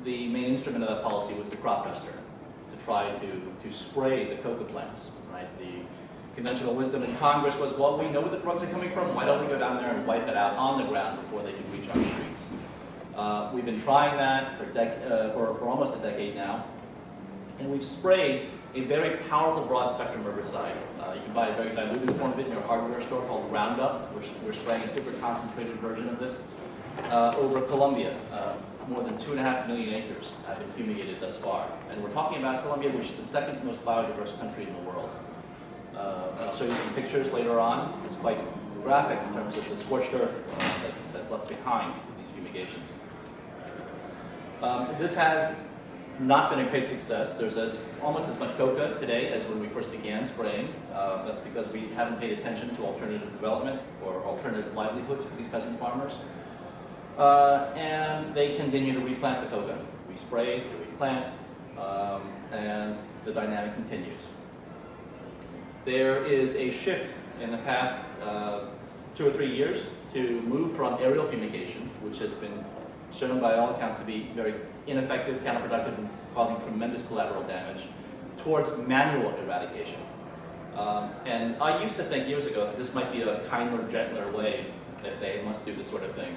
the main instrument of that policy was the crop duster, to try to spray the coca plants, right? The conventional wisdom in Congress was, well, we know where the drugs are coming from, why don't we go down there and wipe it out on the ground before they can reach our streets? We've been trying that for almost a decade now, and we've sprayed a very powerful broad spectrum herbicide. You can buy a very diluted form of it in your hardware store called Roundup. We're spraying a super concentrated version of this over Colombia. More than 2.5 million acres have been fumigated thus far. And we're talking about Colombia, which is the second most biodiverse country in the world. I'll show you some pictures later on. It's quite graphic in terms of the scorched earth that's left behind with these fumigations. This has not been a great success. There's almost as much coca today as when we first began spraying. That's because we haven't paid attention to alternative development or alternative livelihoods for these peasant farmers. And they continue to replant the coca. We spray, we replant, and the dynamic continues. There is a shift in the past 2 or 3 years to move from aerial fumigation, which has been shown by all accounts to be very ineffective, counterproductive, and causing tremendous collateral damage, towards manual eradication. And I used to think years ago that this might be a kinder, gentler way, if they must do this sort of thing,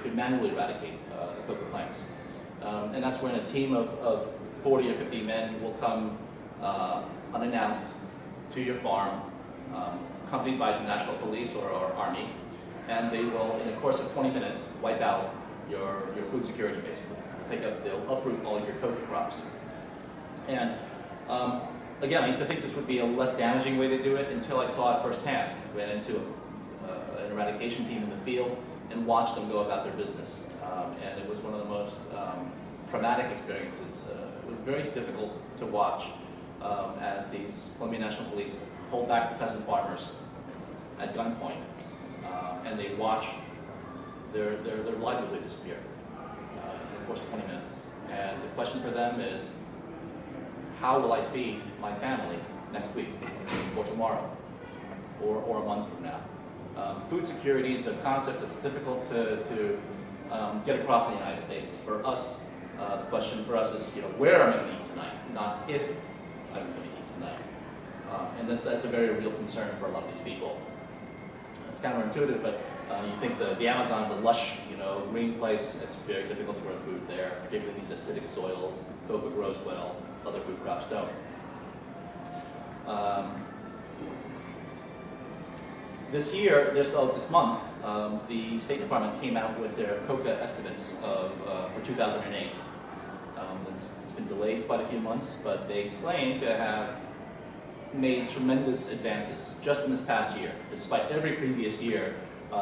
to manually eradicate the coca plants. And that's when a team of 40 or 50 men will come unannounced to your farm, accompanied by the National Police or Army, and they will, in the course of 20 minutes, wipe out your food security, basically. They'll uproot all your coca crops. And again, I used to think this would be a less damaging way to do it until I saw it firsthand. I ran into an eradication team in the field and watched them go about their business. And it was one of the most traumatic experiences. It was very difficult to watch as these Colombian National Police hold back the peasant farmers at gunpoint, and they watch their livelihood disappear in the course of 20 minutes. And the question for them is, how will I feed my family next week, or tomorrow, or a month from now? Food security is a concept that's difficult to get across in the United States. For us, the question for us is, where am I going to eat tonight, not if I'm going to eat tonight. And that's a very real concern for a lot of these people. It's counterintuitive, but you think the Amazon is a lush, green place. It's very difficult to grow food there, particularly these acidic soils. Coca grows well, other food crops don't. This month, the State Department came out with their coca estimates for 2008. It's been delayed quite a few months, but they claim to have made tremendous advances just in this past year, despite every previous year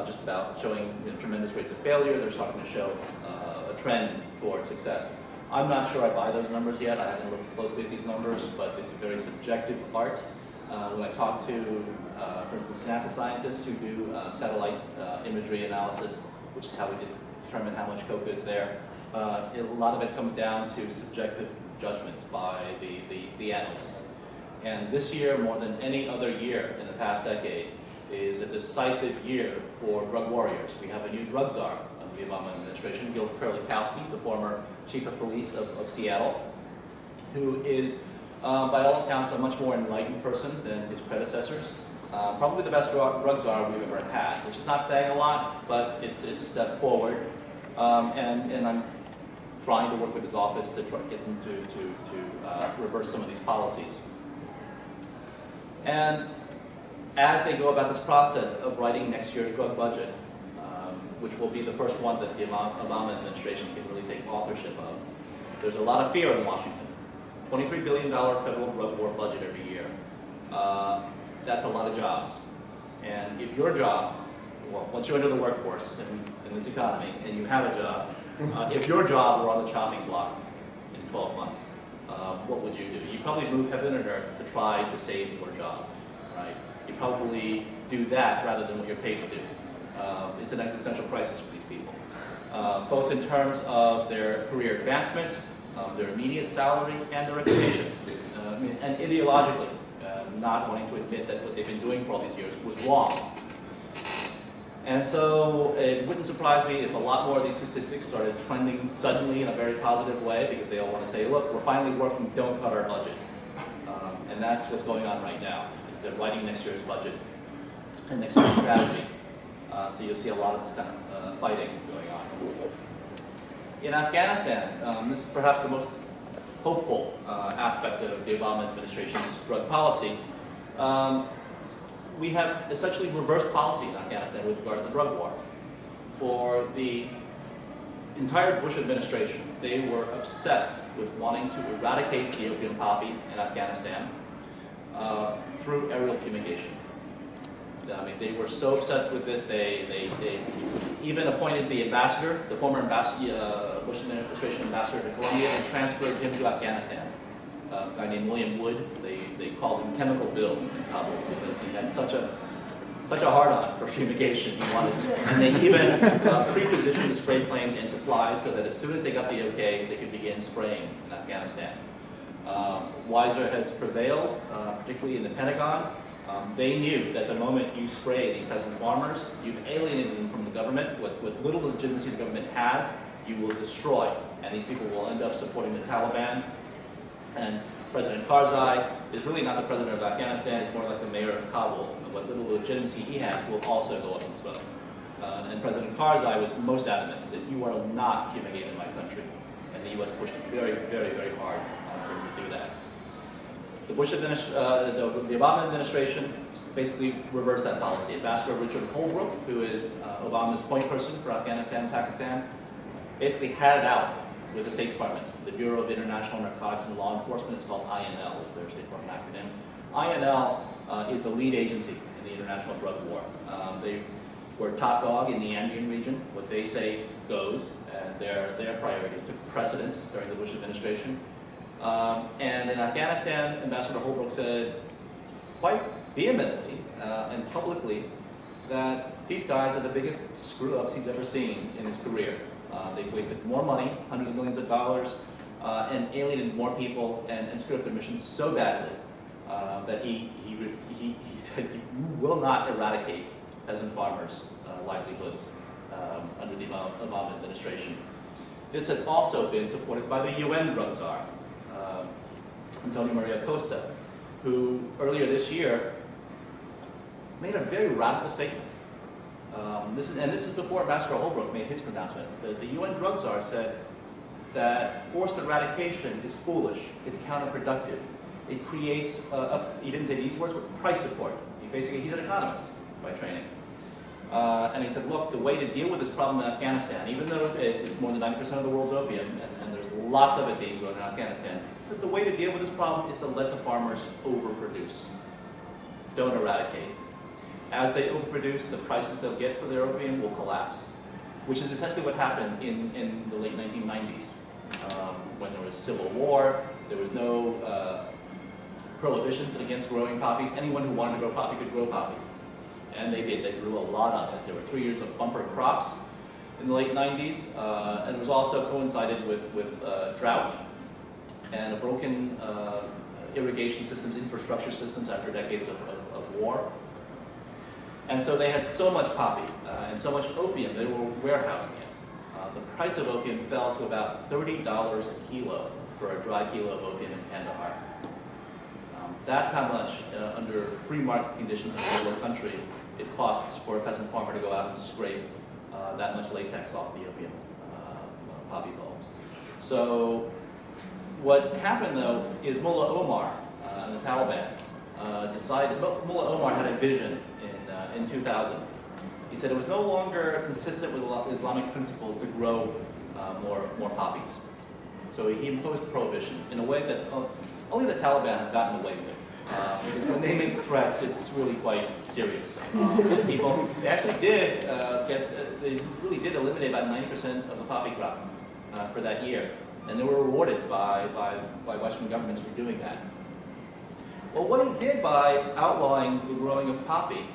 just about showing tremendous rates of failure. They're starting to show a trend toward success. I'm not sure I buy those numbers yet. I haven't looked closely at these numbers, but it's a very subjective art. When I talk to, for instance, NASA scientists who do satellite imagery analysis, which is how we determine how much coca is there, a lot of it comes down to subjective judgments by the analyst. And this year, more than any other year in the past decade, is a decisive year for drug warriors. We have a new drug czar of the Obama administration, Gil Kerlikowske, the former chief of police of Seattle, who is, by all accounts, a much more enlightened person than his predecessors. Probably the best drug czar we've ever had, which is not saying a lot, but it's a step forward. And I'm trying to work with his office to try to get them to reverse some of these policies. And as they go about this process of writing next year's drug budget, which will be the first one that the Obama administration can really take authorship of, there's a lot of fear in Washington. $23 billion federal drug war budget every year. That's a lot of jobs. And if your job, well, once you enter the workforce in this economy and you have a job, if your job were on the chopping block in 12 months, what would you do? You'd probably move heaven and earth to try to save your job, right? You'd probably do that rather than what you're paid to do. It's an existential crisis for these people, both in terms of their career advancement, their immediate salary, and their reputations. And ideologically, not wanting to admit that what they've been doing for all these years was wrong. And so it wouldn't surprise me if a lot more of these statistics started trending suddenly in a very positive way, because they all want to say, look, we're finally working, don't cut our budget. And that's what's going on right now, is they're writing next year's budget and next year's strategy. So you'll see a lot of this kind of fighting going on. In Afghanistan, this is perhaps the most hopeful aspect of the Obama administration's drug policy. We have essentially reversed policy in Afghanistan with regard to the drug war. For the entire Bush administration, they were obsessed with wanting to eradicate the opium poppy in Afghanistan through aerial fumigation. I mean, they were so obsessed with this, they even appointed the ambassador, the former Bush administration ambassador to Colombia, and transferred him to Afghanistan. A guy named William Wood. They called him Chemical Bill in Kabul because he had such a hard-on for fumigation. He wanted, and they even pre-positioned the spray planes and supplies so that as soon as they got the okay, they could begin spraying in Afghanistan. Wiser heads prevailed, particularly in the Pentagon. They knew that the moment you spray these peasant farmers, you've alienated them from the government. What little legitimacy the government has, you will destroy. And these people will end up supporting the Taliban. And President Karzai is really not the president of Afghanistan, he's more like the mayor of Kabul. And what little legitimacy he has will also go up in smoke. And President Karzai was most adamant. He said, you are not fumigating my country. And the U.S. pushed very, very, very hard for him to do that. The the Obama administration basically reversed that policy. Ambassador Richard Holbrooke, who is Obama's point person for Afghanistan and Pakistan, basically had it out with the State Department. The Bureau of International Narcotics and Law Enforcement, it's called INL, is their State Department acronym. INL is the lead agency in the international drug war. They were top dog in the Andean region. What they say goes, and their priorities took precedence during the Bush administration. And in Afghanistan, Ambassador Holbrooke said quite vehemently and publicly that these guys are the biggest screw-ups he's ever seen in his career. They've wasted more money, hundreds of millions of dollars, and alienated more people and screwed up their mission so badly that he said, you will not eradicate peasant farmers' livelihoods under the Obama administration. This has also been supported by the UN drug czar, Antonio Maria Costa, who earlier this year made a very radical statement. This is before Ambassador Holbrooke made his pronouncement. The UN drug czar said that forced eradication is foolish, it's counterproductive. It creates, he didn't say these words, but price support. He's an economist by training. And he said, look, the way to deal with this problem in Afghanistan, even though it's more than 90% of the world's opium, and there's lots of it being grown in Afghanistan, he said the way to deal with this problem is to let the farmers overproduce. Don't eradicate. As they overproduce, the prices they'll get for their opium will collapse, which is essentially what happened in the late 1990s. When there was civil war, there was no prohibitions against growing poppies. Anyone who wanted to grow poppy could grow poppy. And they did. They grew a lot of it. There were 3 years of bumper crops in the late 90s, and it was also coincided with drought and a broken irrigation systems, infrastructure systems after decades of war. And so they had so much poppy and so much opium, they were warehousing it. The price of opium fell to about $30 a kilo for a dry kilo of opium in Kandahar. That's how much, under free market conditions in a third world country, it costs for a peasant farmer to go out and scrape that much latex off the opium poppy bulbs. So what happened, though, is Mullah Omar and the Taliban decided, Mullah Omar had a vision in 2000. He said it was no longer consistent with Islamic principles to grow more poppies. So he imposed prohibition in a way that only the Taliban have gotten away with. Because when they make threats, it's really quite serious. They actually did they really did eliminate about 90% of the poppy crop for that year. And they were rewarded by Western governments for doing that. Well, what he did by outlawing the growing of poppy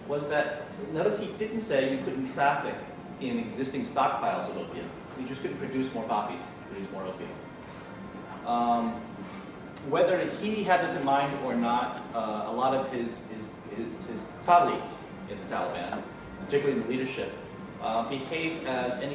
was that, notice he didn't say you couldn't traffic in existing stockpiles of opium. You just couldn't produce more poppies, produce more opium. Whether he had this in mind or not, a lot of his colleagues in the Taliban particularly in the leadership, behave as any